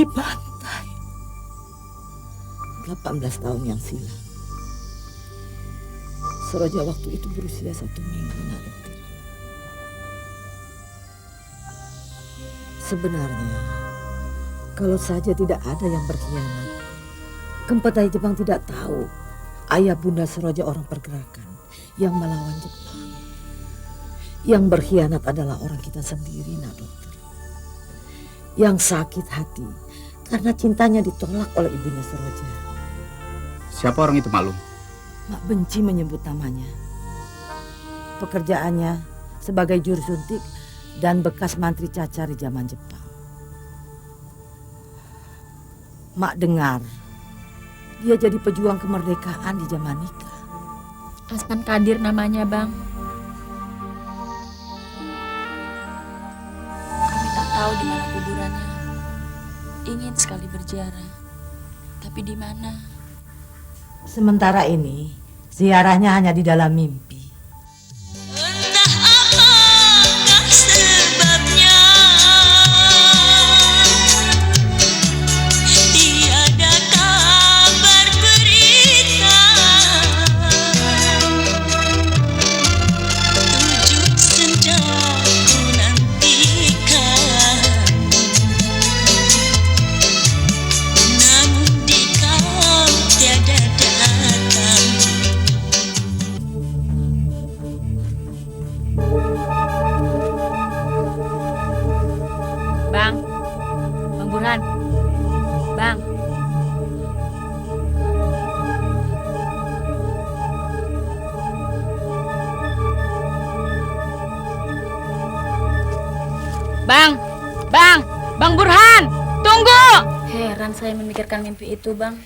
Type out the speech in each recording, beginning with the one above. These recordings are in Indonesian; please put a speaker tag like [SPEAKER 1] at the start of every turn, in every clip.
[SPEAKER 1] di pantai 18 tahun yang silam. Seroja waktu itu berusia 1 minggu, Nak Dokter. Sebenarnya, kalau saja tidak ada yang berkhianat, Kempetai Jepang tidak tahu ayah bunda Seroja orang pergerakan yang melawan Jepang. Yang berkhianat adalah orang kita sendiri, Nak Dokter. Yang sakit hati karena cintanya ditolak oleh ibunya Seroja.
[SPEAKER 2] Siapa orang itu, Maklum?
[SPEAKER 1] Mak benci menyebut namanya. Pekerjaannya sebagai juru suntik dan bekas mantri cacar di zaman Jepang. Mak dengar dia jadi pejuang kemerdekaan di zaman nikah.
[SPEAKER 3] Asman Kadir namanya, Bang. Kami tak tahu di mana kuburannya. Ingin sekali berziarah, tapi di mana?
[SPEAKER 1] Sementara ini ziarahnya hanya di dalam mimpi.
[SPEAKER 4] Entah apakah sebabnya, tiada kabar berita. 7 senja ku nantikan, namun di kau tiada datang.
[SPEAKER 3] Bang Burhan. Bang. Bang Burhan, tunggu. Heran saya memikirkan mimpi itu, Bang.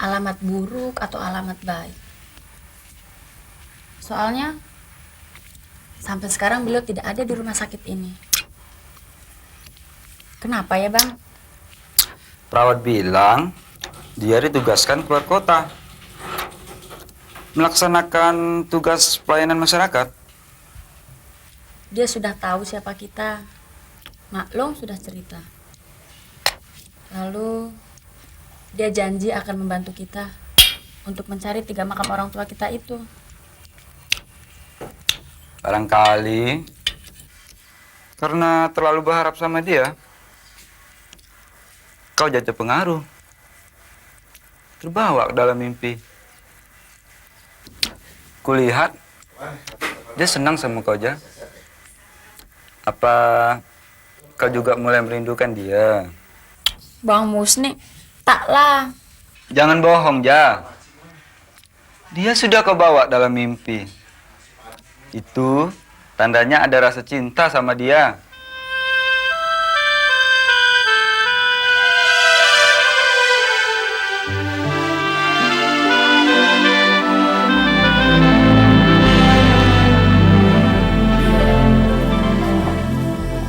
[SPEAKER 3] Alamat buruk atau alamat baik? Soalnya sampai sekarang beliau tidak ada di rumah sakit ini. Kenapa ya, Bang?
[SPEAKER 2] Perawat bilang dia ditugaskan keluar kota melaksanakan tugas pelayanan masyarakat.
[SPEAKER 3] Dia sudah tahu siapa kita. Maklum sudah cerita. Lalu dia janji akan membantu kita untuk mencari 3 makam orang tua kita itu.
[SPEAKER 2] Barangkali karena terlalu berharap sama dia, kau jatuh pengaruh, terbawa ke dalam mimpi. Kulihat dia senang sama kau, Ja. Apa kau juga mulai merindukan dia?
[SPEAKER 3] Bang Musni, taklah.
[SPEAKER 2] Jangan bohong, Ja. Dia sudah kau bawa dalam mimpi. Itu tandanya ada rasa cinta sama dia.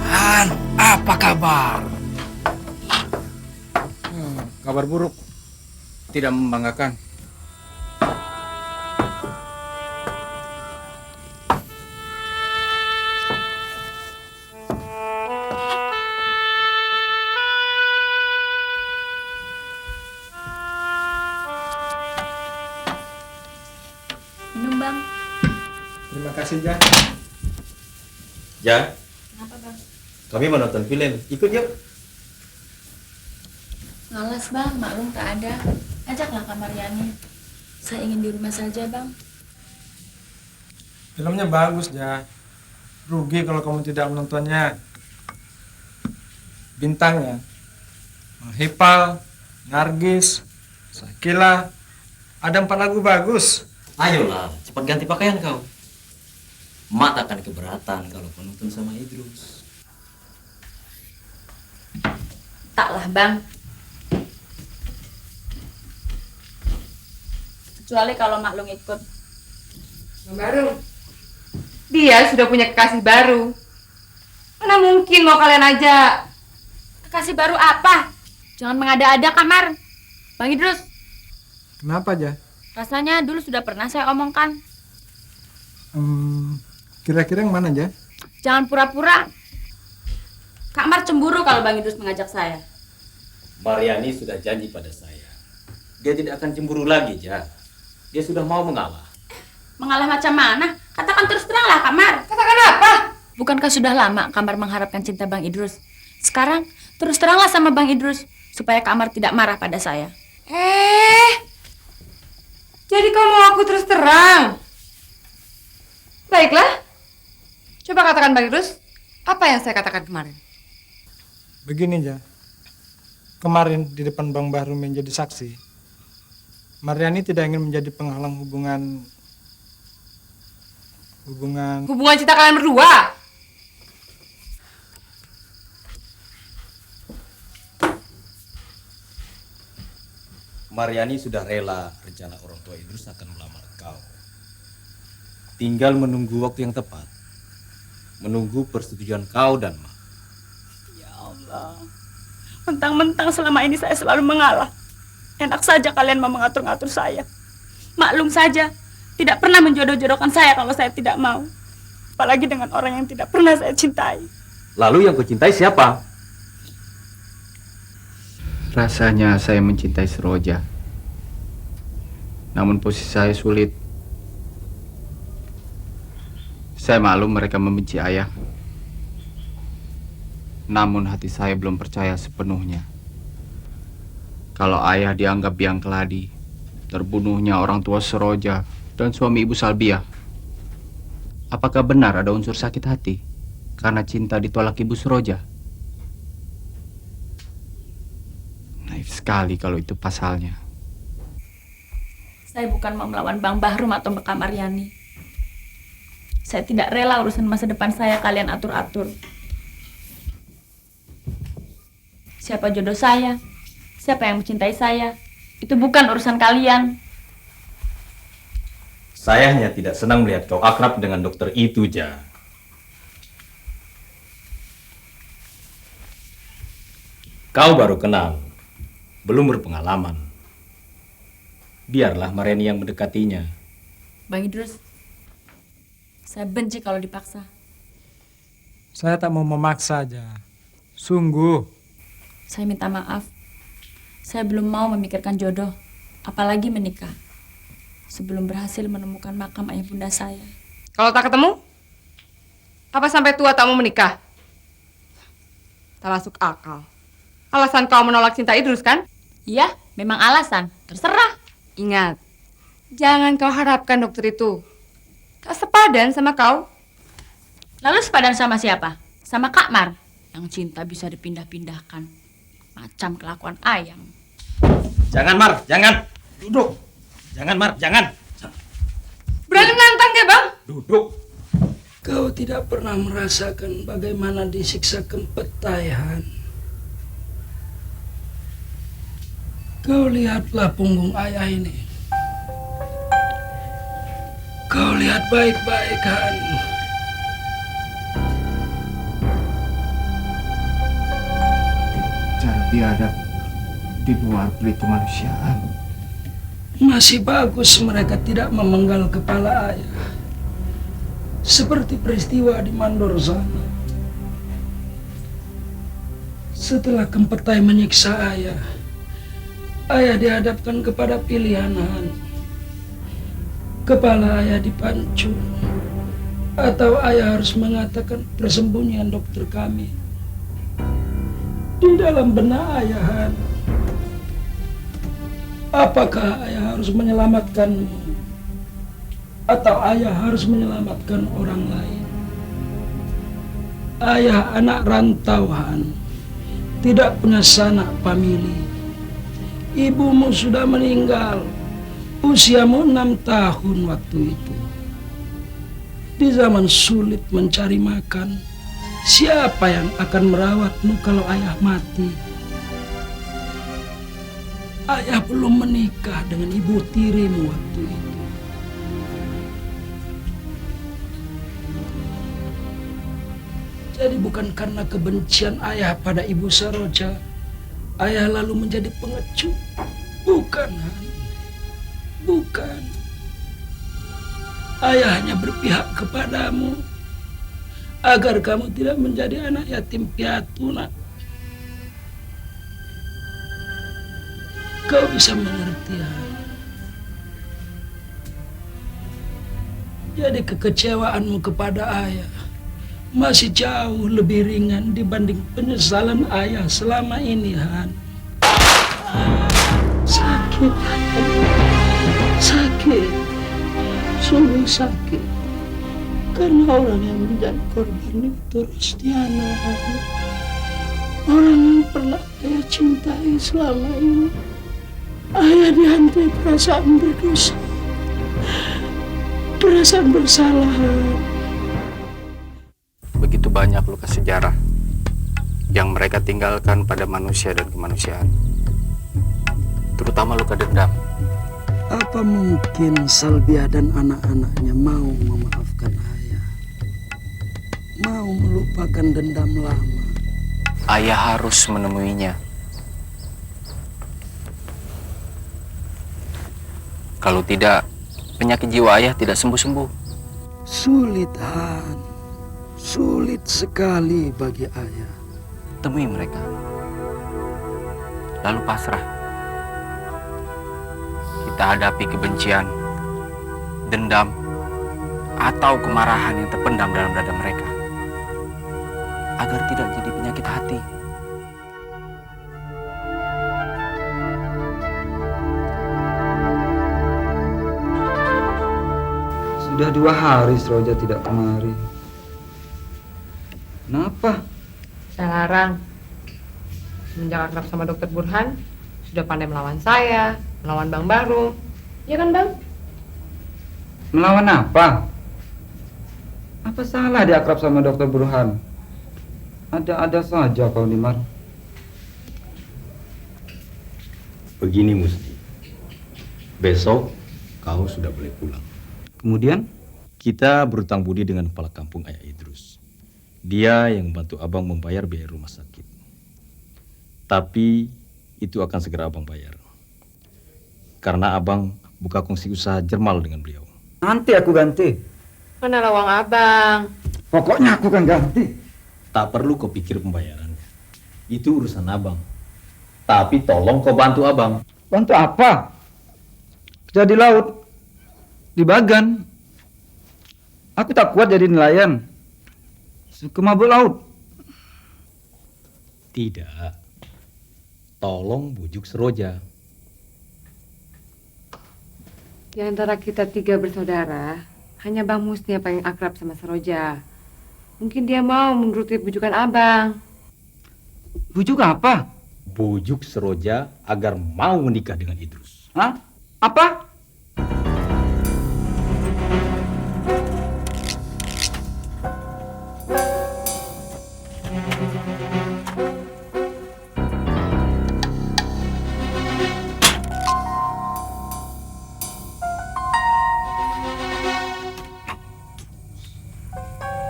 [SPEAKER 5] Han, apa kabar?
[SPEAKER 6] Kabar buruk, tidak membanggakan.
[SPEAKER 3] Minum, Bang.
[SPEAKER 6] Terima kasih, Ja.
[SPEAKER 7] Ja,
[SPEAKER 3] Kenapa, Bang?
[SPEAKER 7] kami mau nonton film. Ikut yuk.
[SPEAKER 3] Malas, Bang. Maklum tak ada. Ajaklah Kamar Yani. Saya ingin di rumah saja, Bang.
[SPEAKER 6] Filmnya bagus, Ja. Rugi kalau kamu tidak menontonnya. Bintangnya Hipal, Nargis, Sakila. Ada 4 lagu bagus.
[SPEAKER 7] Ayolah, cepat ganti pakaian kau. Mak takkan keberatan kalau kau nonton sama Idrus.
[SPEAKER 3] Taklah, Bang. Kecuali kalau Maklum ikut.
[SPEAKER 8] Baru. Dia sudah punya kekasih baru. Mana mungkin mau kalian ajak?
[SPEAKER 3] Kekasih baru apa? Jangan mengada-ada, Kamar. Bang Idrus,
[SPEAKER 6] Kenapa, Ja?
[SPEAKER 3] rasanya dulu sudah pernah saya omongkan.
[SPEAKER 6] Kira-kira yang mana, Ja?
[SPEAKER 3] Jangan pura-pura. Kak Mar cemburu kalau Bang Idrus mengajak saya.
[SPEAKER 7] Mariani sudah janji pada saya. Dia tidak akan cemburu lagi, Ja. Dia sudah mau mengalah.
[SPEAKER 3] Mengalah macam mana? Katakan terus terang lah, Kak Mar.
[SPEAKER 8] Katakan apa?
[SPEAKER 3] Bukankah sudah lama Kak Mar mengharapkan cinta Bang Idrus? Sekarang terus teranglah sama Bang Idrus supaya Kak Mar tidak marah pada saya.
[SPEAKER 8] Jadi kau mau aku terus terang? Baiklah. Coba katakan Bang Idrus, apa yang saya katakan kemarin?
[SPEAKER 6] Begini aja. Kemarin di depan Bang Bahru menjadi saksi, Mariani tidak ingin menjadi penghalang hubungan
[SPEAKER 8] Hubungan cinta kalian berdua?
[SPEAKER 7] Mariani sudah rela rencana orang tua Idrus akan melamar kau. Tinggal menunggu waktu yang tepat. Menunggu persetujuan kau dan Ma.
[SPEAKER 3] Ya Allah. Mentang-mentang selama ini saya selalu mengalah. Enak saja kalian mau mengatur-ngatur saya. Maklum saja, tidak pernah menjodoh-jodohkan saya kalau saya tidak mau. Apalagi dengan orang yang tidak pernah saya cintai.
[SPEAKER 7] Lalu yang kau cintai siapa?
[SPEAKER 2] Rasanya saya mencintai Seroja. Namun posisi saya sulit. Saya maklum mereka membenci ayah. Namun hati saya belum percaya sepenuhnya. Kalau ayah dianggap biang keladi, terbunuhnya orang tua Seroja dan suami ibu Salbiah. Apakah benar ada unsur sakit hati karena cinta ditolak ibu Seroja? Naif sekali kalau itu pasalnya.
[SPEAKER 3] Saya bukan mau melawan Bang Bahrum atau Mbak Mariani. Saya tidak rela urusan masa depan saya kalian atur-atur. Siapa jodoh saya, siapa yang mencintai saya, itu bukan urusan kalian.
[SPEAKER 7] Saya hanya tidak senang melihat kau akrab dengan dokter itu, Ja. Kau baru kenal, belum berpengalaman. Biarlah Mariani yang mendekatinya.
[SPEAKER 3] Bang Idrus, saya benci kalau dipaksa.
[SPEAKER 6] Saya tak mau memaksa aja. Sungguh.
[SPEAKER 3] Saya minta maaf. Saya belum mau memikirkan jodoh, apalagi menikah, sebelum berhasil menemukan makam ayah bunda saya.
[SPEAKER 8] Kalau tak ketemu, apa sampai tua tak mau menikah? Tak masuk akal. Alasan kau menolak cinta Idrus kan?
[SPEAKER 3] Iya, memang alasan. Terserah.
[SPEAKER 8] Ingat, jangan kau harapkan dokter itu tak sepadan sama kau.
[SPEAKER 3] Lalu sepadan sama siapa? Sama Kak Mar, yang cinta bisa dipindah-pindahkan. Macam kelakuan ayam.
[SPEAKER 7] Jangan, Mar, jangan. Duduk. Jangan, Mar, jangan.
[SPEAKER 8] Berani menantang ya, Bang?
[SPEAKER 7] Duduk.
[SPEAKER 5] Kau tidak pernah merasakan bagaimana disiksa kempetayan. Kau lihatlah punggung ayah ini. Kau lihat baik-baik, Han.
[SPEAKER 2] Cara biadab di luar pelit kemanusiaan.
[SPEAKER 5] Masih bagus mereka tidak memenggal kepala ayah. Seperti peristiwa di Mandor sana. Setelah Kempetai menyiksa ayah, ayah dihadapkan kepada pilihan, Han. Kepala ayah dipancung, atau ayah harus mengatakan persembunyian dokter kami di dalam benak ayah, Han. Apakah ayah harus menyelamatkanmu, atau ayah harus menyelamatkan orang lain? Ayah anak rantauan, tidak punya sanak famili. Ibumu sudah meninggal, usiamu 6 tahun waktu itu. Di zaman sulit mencari makan, siapa yang akan merawatmu kalau ayah mati? Ayah belum menikah dengan ibu tirimu waktu itu. Jadi bukan karena kebencian ayah pada ibu Saroja, ayah lalu menjadi pengecut. Bukan, Han. Bukan. Ayah hanya berpihak kepadamu. agar kamu tidak menjadi anak yatim piatu, nak. Kau bisa mengerti, Han. Jadi kekecewaanmu kepada ayah masih jauh lebih ringan dibanding penyesalan ayah selama ini, Han. Sakit, sakit, sungguh sakit. Karena orang yang menjadi korban itu Rustiana, Han. Orang yang pernah ayah cintai selama ini. Ayah dihantui perasaan berdosa, perasaan bersalah.
[SPEAKER 2] Begitu banyak luka sejarah yang mereka tinggalkan pada manusia dan kemanusiaan, terutama luka dendam.
[SPEAKER 5] Apa mungkin Salbia dan anak-anaknya mau memaafkan ayah? Mau melupakan dendam lama?
[SPEAKER 2] Ayah harus menemuinya. Kalau tidak, penyakit jiwa ayah tidak sembuh-sembuh.
[SPEAKER 5] Sulit, Han. Sulit sekali bagi ayah.
[SPEAKER 2] Temui mereka, lalu pasrah. Kita hadapi kebencian, dendam, atau kemarahan yang terpendam dalam dada mereka, agar tidak jadi penyakit hati.
[SPEAKER 9] Sudah 2 hari Seroja tidak kemari. Kenapa?
[SPEAKER 8] Saya larang. Semenjak akrab sama Dokter Burhan, sudah pandai melawan saya, melawan Bang Baru. Ya kan, Bang?
[SPEAKER 9] Melawan apa? Apa salah dia akrab sama Dokter Burhan? Ada-ada saja kau, Nimar.
[SPEAKER 7] Begini Musti, besok kau sudah boleh pulang.
[SPEAKER 9] Kemudian?
[SPEAKER 7] Kita berutang budi dengan kepala kampung Ayah Idrus. Dia yang membantu abang membayar biaya rumah sakit. Tapi itu akan segera abang bayar. Karena abang buka kongsi usaha Jermal dengan beliau.
[SPEAKER 9] Nanti aku ganti.
[SPEAKER 8] Mana uang abang?
[SPEAKER 9] Pokoknya aku kan ganti.
[SPEAKER 7] Tak perlu kau pikir pembayarannya. Itu urusan abang. Tapi tolong kau bantu abang.
[SPEAKER 9] Bantu apa? Kerja di laut. Di Bagan. Aku tak kuat jadi nelayan. Suka mabuk laut.
[SPEAKER 7] Tidak. Tolong bujuk Seroja.
[SPEAKER 8] Di antara kita 3 bersaudara, hanya Bang Musti yang paling akrab sama Seroja. Mungkin dia mau menuruti bujukan abang.
[SPEAKER 9] Bujuk apa?
[SPEAKER 7] Bujuk Seroja agar mau menikah dengan Idrus.
[SPEAKER 9] Hah? Apa?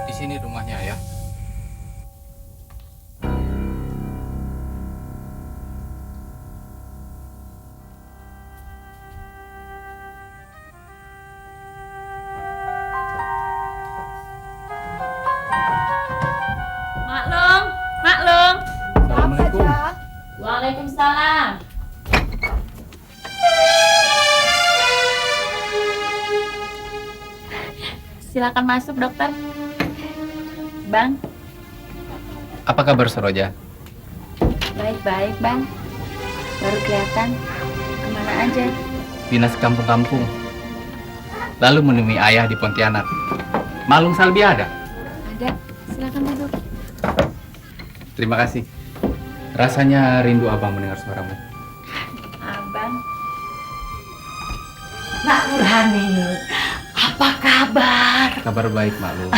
[SPEAKER 2] Di sini rumahnya ya.
[SPEAKER 3] Maklum, maklum.
[SPEAKER 2] Assalamualaikum.
[SPEAKER 3] Waalaikumsalam. Silakan masuk, dokter. Bang,
[SPEAKER 2] Apa kabar Seroja?
[SPEAKER 3] baik-baik, Bang. Baru kelihatan. Kemana aja?
[SPEAKER 2] Dinas kampung-kampung. Lalu menemui ayah di Pontianak. Malung Salbia ada?
[SPEAKER 3] Ada. Silakan duduk.
[SPEAKER 2] Terima kasih. Rasanya rindu abang mendengar suaramu.
[SPEAKER 3] Abang.
[SPEAKER 10] Nak Nurhani, apa kabar?
[SPEAKER 2] Kabar baik, Maklum.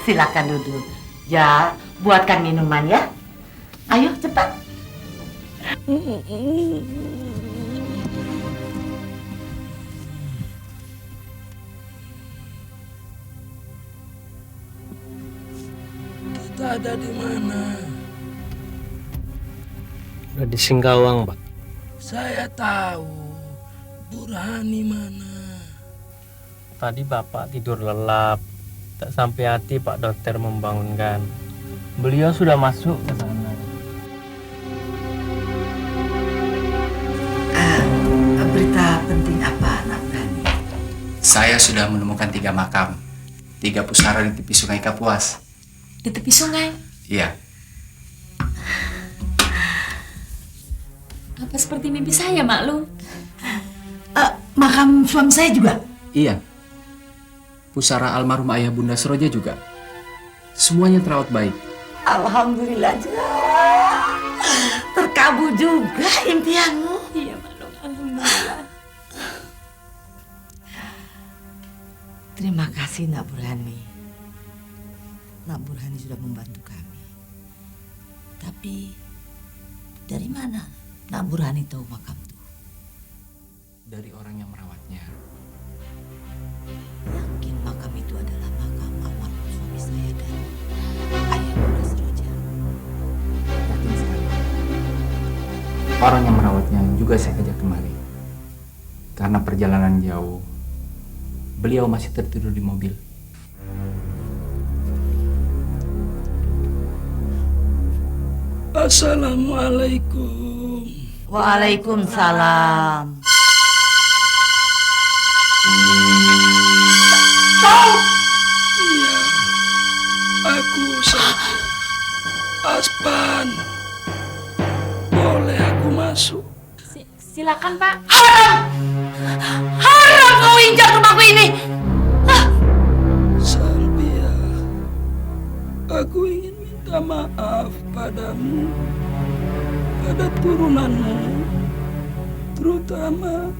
[SPEAKER 10] Silakan duduk. Ya, buatkan minuman ya. Ayo cepat.
[SPEAKER 5] Kita ada di mana?
[SPEAKER 11] Udah di Singkawang, Pak.
[SPEAKER 5] Saya tahu. Burhani mana?
[SPEAKER 11] Tadi Bapak tidur lelap. Tak sampai hati Pak Dokter membangunkan. Beliau sudah masuk ke sana.
[SPEAKER 10] Berita penting apa, Nak Brani?
[SPEAKER 2] Saya sudah menemukan 3 makam, 3 pusara di tepi sungai Kapuas.
[SPEAKER 10] Di tepi sungai?
[SPEAKER 2] Iya.
[SPEAKER 3] Apa seperti mimpi saya, Maklum?
[SPEAKER 10] Makam suami saya juga?
[SPEAKER 2] Iya. Pusara almarhum ayah Bunda Seroja juga. Semuanya terawat baik.
[SPEAKER 10] Alhamdulillah, terkabul juga impianmu.
[SPEAKER 3] Iya, Maklum. Alhamdulillah.
[SPEAKER 10] Terima kasih, Nak Burhani. Nak Burhani sudah membantu kami. Tapi dari mana Nak Burhani tahu makam itu?
[SPEAKER 2] Dari orang yang merawatnya.
[SPEAKER 10] Yakin makam itu adalah makam almarhum suami saya dan ayah Bunda Seroja?
[SPEAKER 2] Yakin sekali. Orang yang merawatnya juga saya ajak kemari. Karena perjalanan jauh, beliau masih tertidur di mobil.
[SPEAKER 5] Assalamualaikum.
[SPEAKER 10] Waalaikumsalam.
[SPEAKER 5] Iya, aku saja. Aspan, boleh aku masuk?
[SPEAKER 3] Silakan, Pak.
[SPEAKER 10] Haram kau injak rumahku ini.
[SPEAKER 5] Salbia, aku ingin minta maaf padamu, pada turunanmu, terutama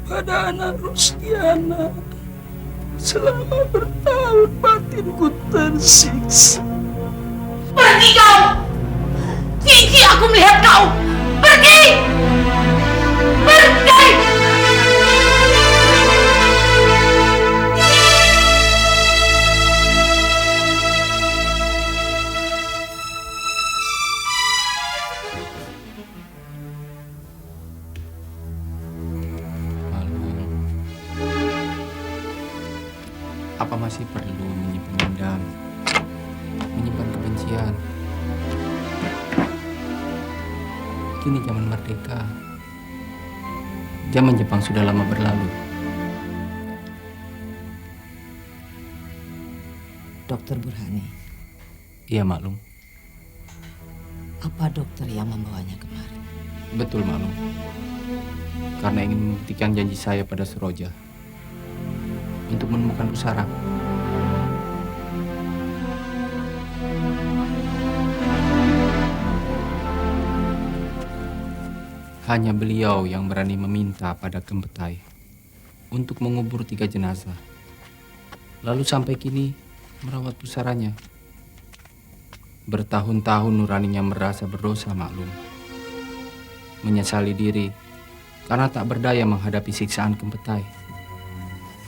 [SPEAKER 5] pada anak Rustiana. Selama bertahun batinku tersiksa.
[SPEAKER 10] Pergi kau! Jijik aku melihat kau! Pergi! Pergi!
[SPEAKER 2] Apa masih perlu menyimpan dendam, menyimpan kebencian? Kini zaman merdeka. Zaman Jepang sudah lama berlalu.
[SPEAKER 10] Dokter Burhani,
[SPEAKER 2] Iya, Maklum.
[SPEAKER 10] apa dokter yang membawanya kemari?
[SPEAKER 2] Betul, Maklum. Karena ingin membuktikan janji saya pada Seroja untuk menemukan pusara. Hanya beliau yang berani meminta pada Gempetai untuk mengubur 3 jenazah. Lalu sampai kini merawat pusaranya. Bertahun-tahun nuraninya merasa berdosa, Maklum. Menyesali diri karena tak berdaya menghadapi siksaan Gempetai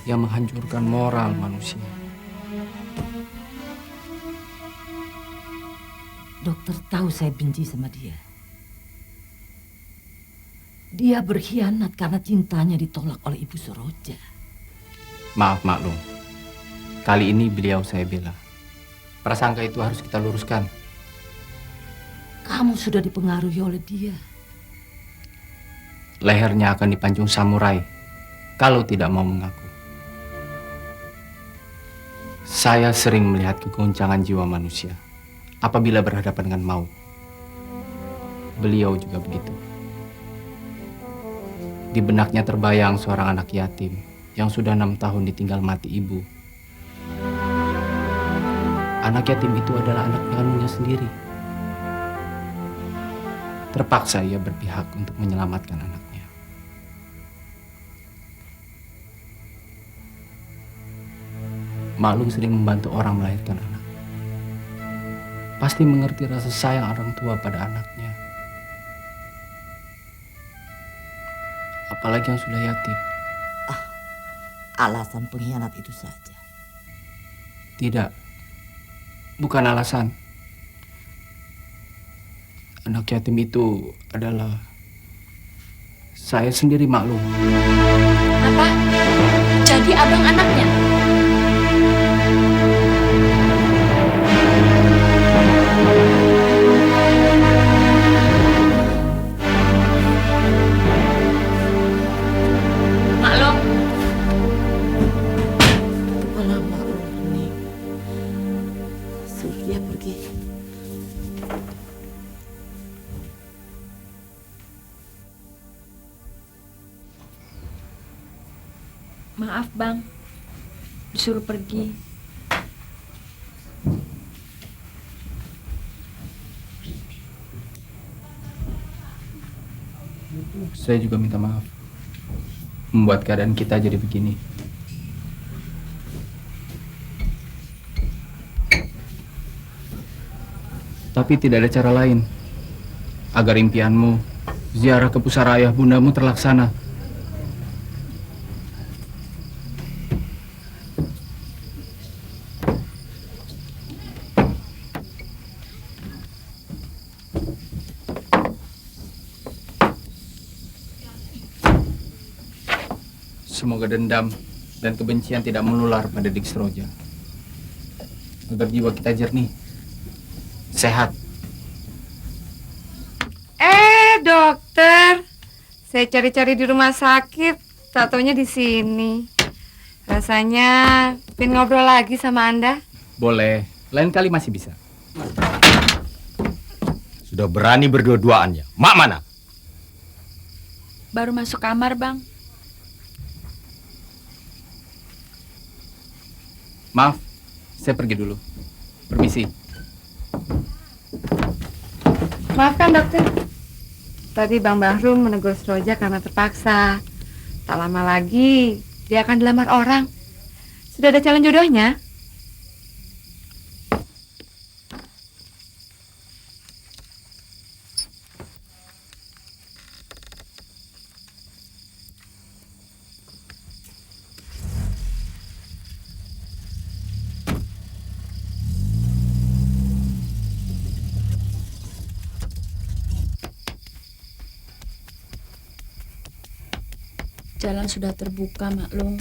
[SPEAKER 2] yang menghancurkan moral manusia.
[SPEAKER 10] Dokter tahu saya benci sama dia. Dia berkhianat karena cintanya ditolak oleh Ibu Seroja.
[SPEAKER 2] Maaf, Maklum. Kali ini beliau saya bela. Prasangka itu harus kita luruskan.
[SPEAKER 10] Kamu sudah dipengaruhi oleh dia.
[SPEAKER 2] Lehernya akan dipancung samurai kalau tidak mau mengaku. Saya sering melihat kegoncangan jiwa manusia apabila berhadapan dengan maut. Beliau juga begitu. Di benaknya terbayang seorang anak yatim yang sudah 6 tahun ditinggal mati ibu. Anak yatim itu adalah anak kandungnya sendiri. Terpaksa ia berpihak untuk menyelamatkan anaknya. Maklum sering membantu orang melahirkan anak. Pasti mengerti rasa sayang orang tua pada anaknya. Apalagi yang sudah yatim.
[SPEAKER 10] Alasan pengkhianat itu saja.
[SPEAKER 2] Tidak. Bukan alasan. Anak yatim itu adalah saya sendiri, Maklum.
[SPEAKER 3] Apa? Jadi abang anaknya? Maaf bang, disuruh pergi.
[SPEAKER 2] Saya juga minta maaf membuat keadaan kita jadi begini. Tapi tidak ada cara lain agar impianmu ziarah ke pusara ayah bundamu terlaksana. Semoga dendam dan kebencian tidak menular pada Diksroja. Agar jiwa kita jernih, sehat.
[SPEAKER 8] Dokter, saya cari-cari di rumah sakit, tak taunya di sini. Rasanya pengen ngobrol lagi sama Anda.
[SPEAKER 2] Boleh, lain kali masih bisa.
[SPEAKER 7] Sudah berani berdua-duaan ya. Mak mana?
[SPEAKER 3] Baru masuk kamar bang.
[SPEAKER 2] Maaf, saya pergi dulu. Permisi.
[SPEAKER 8] Maafkan dokter. Tadi Bang Bahrum menegur Sroja karena terpaksa. Tak lama lagi dia akan dilamar orang. Sudah ada calon jodohnya.
[SPEAKER 3] Jalan sudah terbuka, Maklum.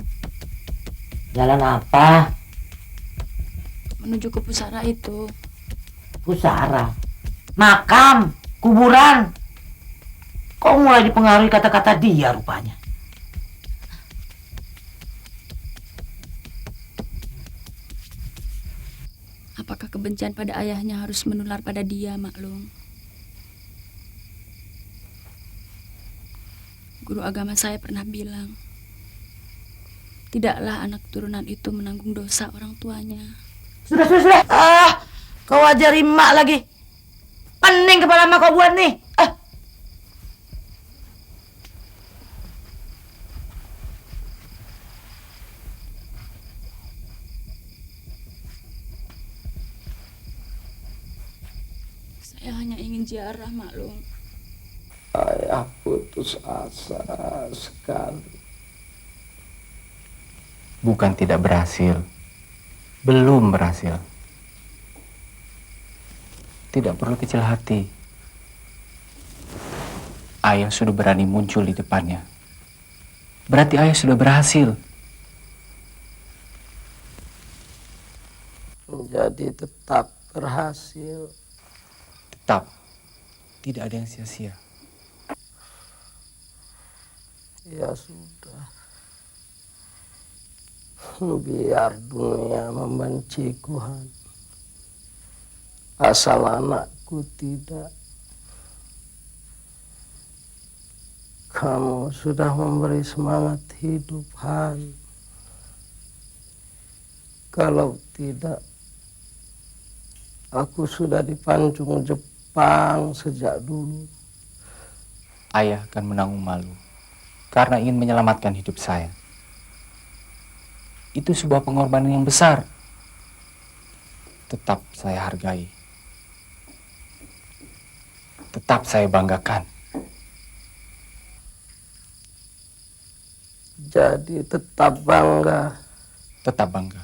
[SPEAKER 1] Jalan apa?
[SPEAKER 3] Menuju ke pusara itu.
[SPEAKER 1] Pusara? Makam? Kuburan? Kok mulai dipengaruhi kata-kata dia rupanya?
[SPEAKER 3] Apakah kebencian pada ayahnya harus menular pada dia, Maklum? Guru agama saya pernah bilang, tidaklah anak turunan itu menanggung dosa orang tuanya.
[SPEAKER 1] Sudah. Kau ajari mak lagi. Pening kepala mak kau buat nih.
[SPEAKER 3] Saya hanya ingin ziarah, Maklum.
[SPEAKER 5] Ayah putus asa sekali.
[SPEAKER 2] Bukan tidak berhasil, belum berhasil. Tidak perlu kecil hati. Ayah sudah berani muncul di depannya. Berarti ayah sudah berhasil.
[SPEAKER 5] Jadi tetap berhasil.
[SPEAKER 2] Tetap, tidak ada yang sia-sia.
[SPEAKER 5] Ya sudah. Biar dunia membenciku, Han. Asal anakku tidak. Kamu sudah memberi semangat hidup, Han. Kalau tidak, aku sudah dipancung Jepang sejak dulu.
[SPEAKER 2] Ayah akan menanggung malu karena ingin menyelamatkan hidup saya. Itu sebuah pengorbanan yang besar. Tetap saya hargai. Tetap saya banggakan.
[SPEAKER 5] Jadi tetap bangga.
[SPEAKER 2] Tetap bangga.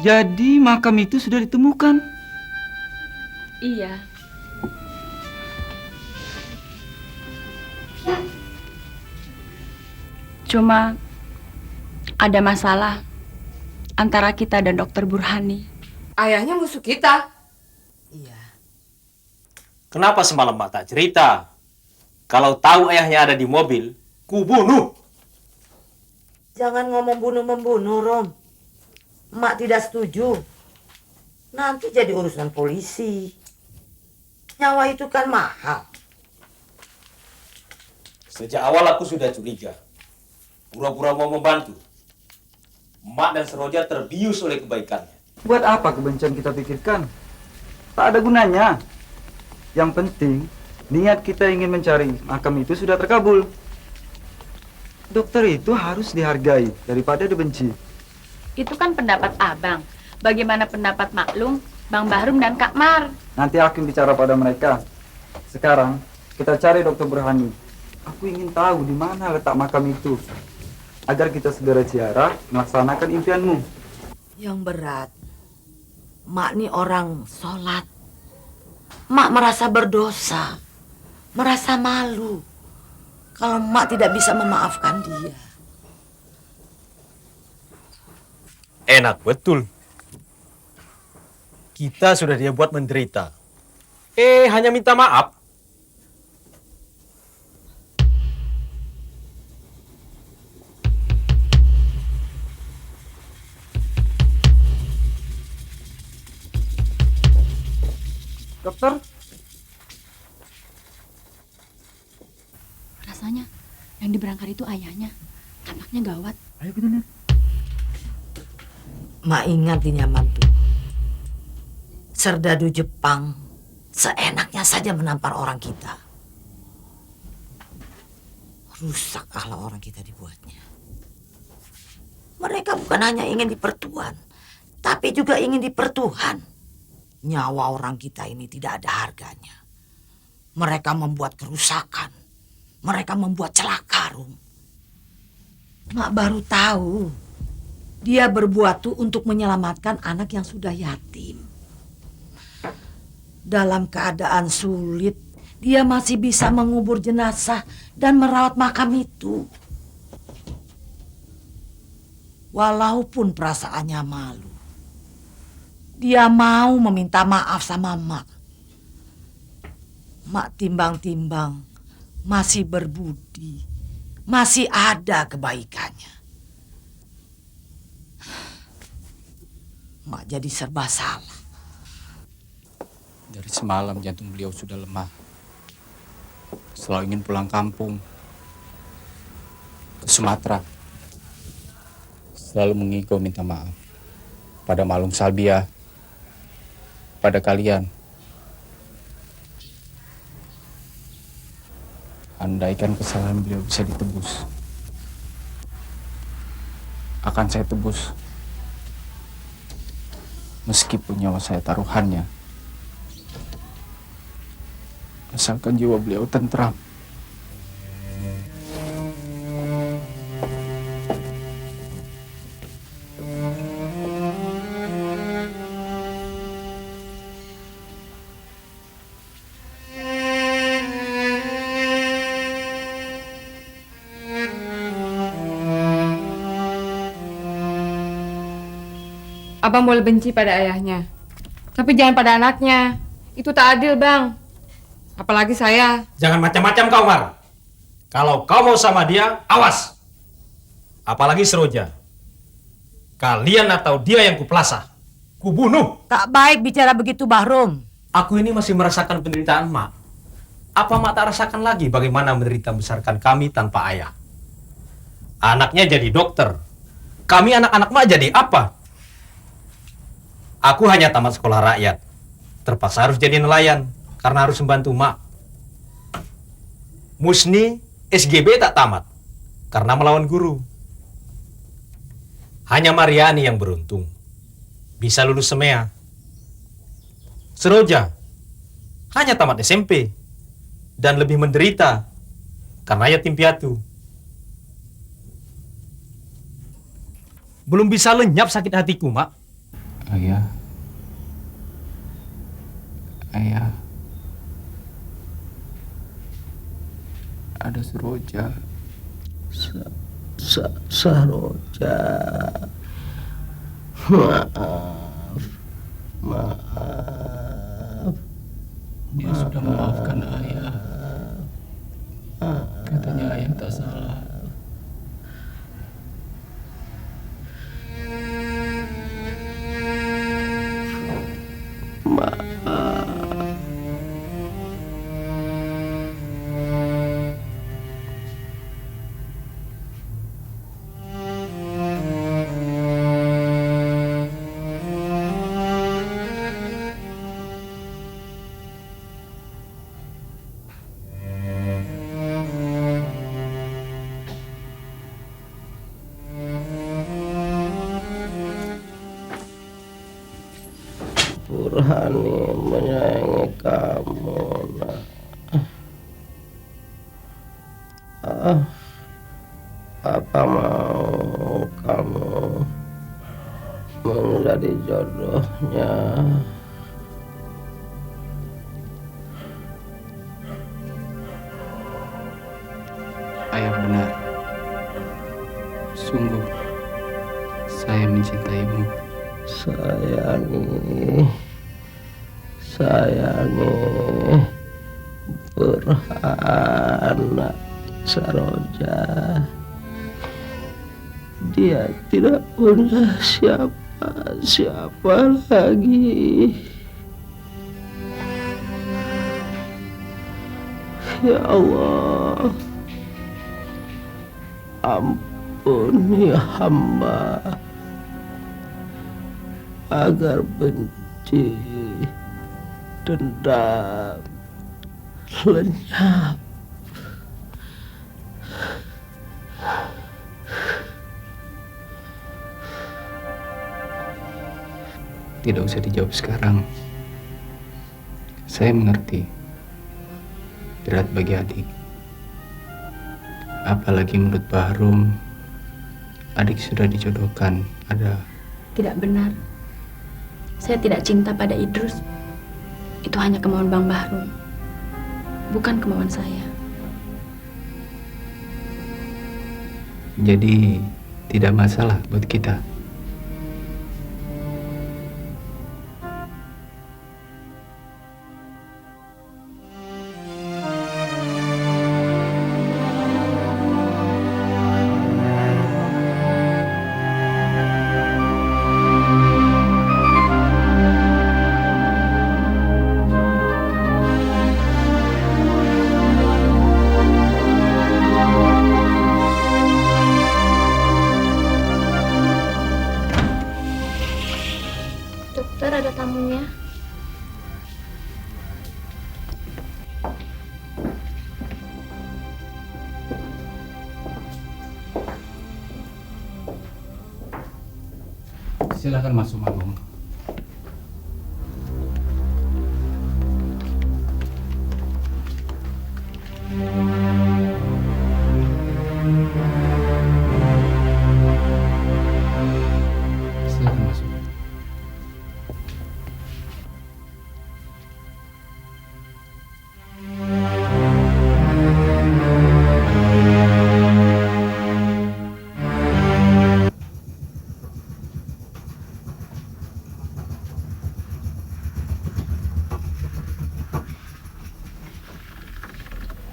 [SPEAKER 9] Jadi makam itu sudah ditemukan.
[SPEAKER 3] Iya. Cuma ada masalah antara kita dan Dokter Burhani.
[SPEAKER 8] Ayahnya musuh kita.
[SPEAKER 1] Iya.
[SPEAKER 7] Kenapa semalam Mak tak cerita? Kalau tahu ayahnya ada di mobil, ku bunuh.
[SPEAKER 1] Jangan ngomong bunuh-membunuh, Rom. Mak tidak setuju. Nanti jadi urusan polisi. Nyawa itu kan mahal.
[SPEAKER 7] Sejak awal aku sudah curiga. Pura-pura mau membantu. Mak dan Seroja terbius oleh kebaikannya.
[SPEAKER 9] Buat apa kebencian kita pikirkan? Tak ada gunanya. Yang penting, niat kita ingin mencari makam itu sudah terkabul. Dokter itu harus dihargai daripada dibenci.
[SPEAKER 8] Itu kan pendapat abang. Bagaimana pendapat Maklum, Bang Bahrum dan Kak Mar?
[SPEAKER 9] Nanti Hakim bicara pada mereka. Sekarang, kita cari Dokter Burhani. Aku ingin tahu di mana letak makam itu. Agar kita segera ziarah melaksanakan impianmu.
[SPEAKER 1] Yang berat, Mak nih orang sholat. Mak merasa berdosa, merasa malu kalau Mak tidak bisa memaafkan dia.
[SPEAKER 7] Enak betul. Kita sudah dia buat menderita. Hanya minta maaf.
[SPEAKER 9] Dokter,
[SPEAKER 3] Rasanya yang di berangkar itu ayahnya. Anaknya gawat.
[SPEAKER 9] ayo kita lihat.
[SPEAKER 1] Mak ingat di nyaman tuh. Serdadu Jepang seenaknya saja menampar orang kita. Rusak akhlak orang kita dibuatnya. Mereka bukan hanya ingin dipertuan, tapi juga ingin dipertuhan. Nyawa orang kita ini tidak ada harganya. Mereka membuat kerusakan. Mereka membuat celaka, Rum. Mak baru tahu. Dia berbuat tuh untuk menyelamatkan anak yang sudah yatim. Dalam keadaan sulit, dia masih bisa mengubur jenazah dan merawat makam itu. Walaupun perasaannya malu. Dia mau meminta maaf sama Mak. Mak timbang-timbang masih berbudi, masih ada kebaikannya. Mak jadi serba salah.
[SPEAKER 2] Dari semalam jantung beliau sudah lemah. Selalu ingin pulang kampung. Ke Sumatera. Selalu mengigau minta maaf. Pada Malung Salbiah. Pada kalian. Andaikan kesalahan beliau bisa ditebus. Akan saya tebus. Meskipun nyawa saya taruhannya. Asalkan jiwa beliau tentram.
[SPEAKER 8] Abang boleh benci pada ayahnya, tapi jangan pada anaknya. Itu tak adil, Bang. Apalagi saya.
[SPEAKER 7] Jangan macam-macam kau, Mar. Kalau kau mau sama dia, awas. Apalagi Seroja. Kalian atau dia yang kupelasah. Kubunuh.
[SPEAKER 1] Tak baik bicara begitu, Bahrum.
[SPEAKER 7] Aku ini masih merasakan penderitaan Mak. Apa Mak tak rasakan lagi bagaimana menderita membesarkan kami tanpa ayah? Anaknya jadi dokter. Kami anak-anak Mak jadi apa? Aku hanya tamat sekolah rakyat. Terpaksa harus jadi nelayan karena harus membantu Mak. Musni SGB tak tamat karena melawan guru. Hanya Mariani yang beruntung bisa lulus semea. Seroja hanya tamat SMP dan lebih menderita karena yatim piatu. Belum bisa lenyap sakit hatiku, Mak.
[SPEAKER 2] Ayah. Ayah. Ada Seroja.
[SPEAKER 5] Saroja. Maaf. Maaf.
[SPEAKER 2] Dia sudah memaafkan ayah. Katanya ayah tak salah.
[SPEAKER 11] Burhani menyayangi kamu, nak. Papa mau kamu menjadi jodohnya.
[SPEAKER 2] Ayah benar. Sungguh, saya mencintaimu.
[SPEAKER 11] Sayangi Burhana Saroja. Dia tidak punya siapa-siapa lagi. Ya Allah, ampuni hamba agar benci, dendam lenyap.
[SPEAKER 2] Tidak usah dijawab sekarang. Saya mengerti. Berat bagi adik. Apalagi menurut Bahrum, adik sudah dijodohkan.
[SPEAKER 3] Tidak benar. Saya tidak cinta pada Idrus. Itu hanya kemauan Bang Bahrum, bukan kemauan saya.
[SPEAKER 2] Jadi tidak masalah buat kita.
[SPEAKER 3] Dokter, ada tamunya.
[SPEAKER 2] Silakan masuk, Agung. Silakan masuk.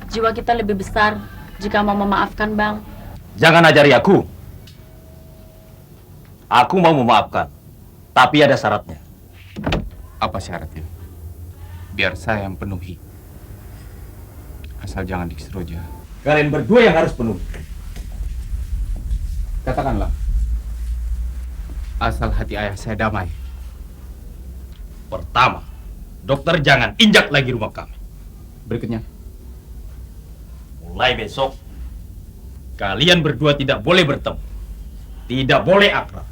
[SPEAKER 3] Jiwa kita lebih besar jika mau memaafkan, Bang.
[SPEAKER 7] Jangan ajari aku. Aku mau memaafkan, tapi ada syaratnya.
[SPEAKER 2] Apa syaratnya? Biar saya yang penuhi. Asal jangan diseroja.
[SPEAKER 7] Kalian berdua yang harus penuhi.
[SPEAKER 2] Katakanlah. Asal hati ayah saya damai.
[SPEAKER 7] Pertama, dokter jangan injak lagi rumah kami.
[SPEAKER 2] Berikutnya.
[SPEAKER 7] Mulai besok, kalian berdua tidak boleh bertemu. Tidak boleh akrab.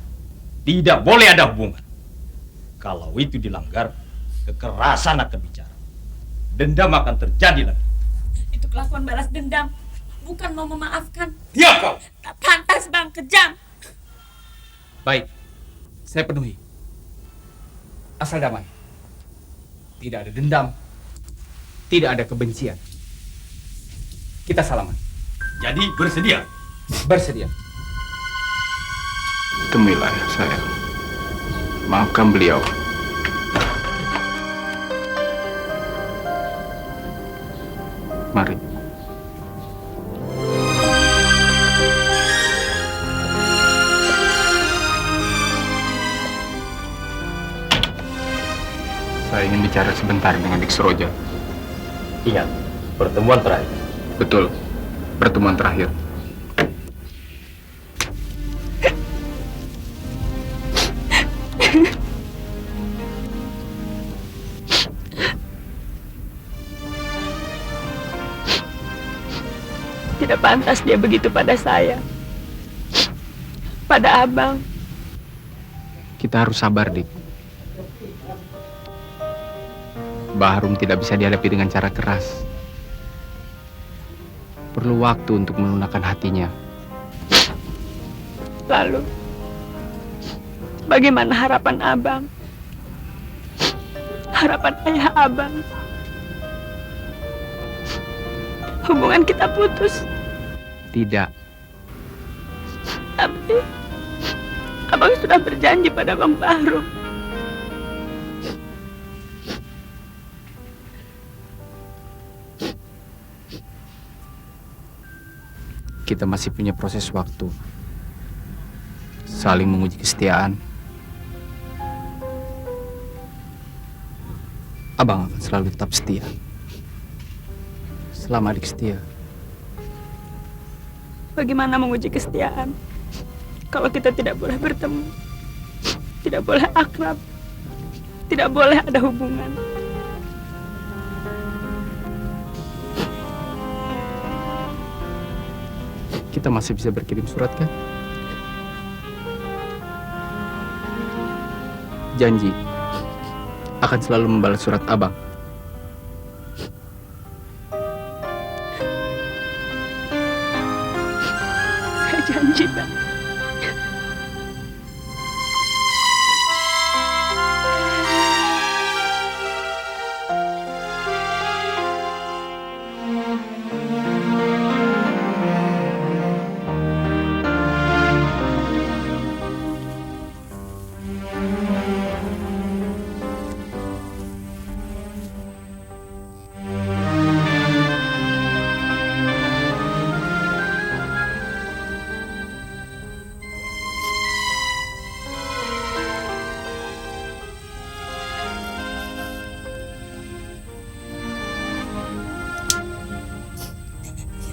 [SPEAKER 7] Tidak boleh ada hubungan. Kalau itu dilanggar, kekerasan akan bicara. Dendam akan terjadi lagi.
[SPEAKER 3] Itu kelakuan balas dendam, bukan mau memaafkan.
[SPEAKER 7] Diam kau!
[SPEAKER 3] Tak pantas, Bang, kejam.
[SPEAKER 2] Baik, saya penuhi. Asal damai. Tidak ada dendam. Tidak ada kebencian. Kita salaman.
[SPEAKER 7] Jadi bersedia?
[SPEAKER 2] Bersedia. Temuilah saya. Maafkan beliau. Mari. Saya ingin bicara sebentar dengan Dik Seroja.
[SPEAKER 11] Ingat, pertemuan terakhir.
[SPEAKER 2] Betul, pertemuan terakhir.
[SPEAKER 3] Tidak pantas dia begitu pada saya. Pada abang.
[SPEAKER 2] Kita harus sabar, Dik. Bahrum tidak bisa dihadapi dengan cara keras. Perlu waktu untuk melunakkan hatinya.
[SPEAKER 3] Lalu, bagaimana harapan abang? Harapan ayah abang? Hubungan kita putus.
[SPEAKER 2] Tidak.
[SPEAKER 3] Tapi, abang sudah berjanji pada Bang Bahrum.
[SPEAKER 2] Kita masih punya proses waktu. Saling menguji kesetiaan. Abang akan selalu tetap setia. Selama Adik setia.
[SPEAKER 3] Bagaimana menguji kesetiaan? Kalau kita tidak boleh bertemu, tidak boleh akrab, tidak boleh ada hubungan.
[SPEAKER 2] Kita masih bisa berkirim surat, kan? Janji akan selalu membalas surat abang.
[SPEAKER 3] Saya janji, Bang.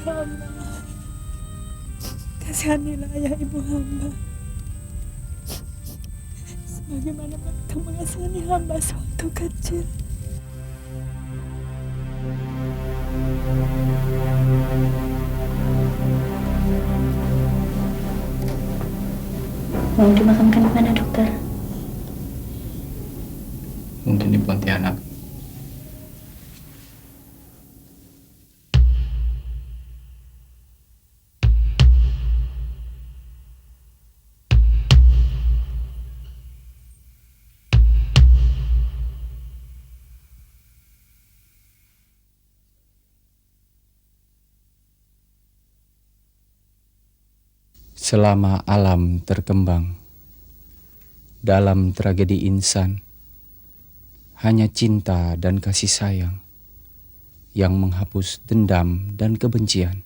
[SPEAKER 3] Ya Allah, kasihanilah ayah ibu hamba sebagaimana Engkau mengasihani hamba sewaktu kecil.
[SPEAKER 12] Mau dimakamkan di mana, dokter?
[SPEAKER 2] Mungkin di Pontianak. Selama alam terkembang, dalam tragedi insan, hanya cinta dan kasih sayang yang menghapus dendam dan kebencian.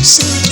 [SPEAKER 4] sudah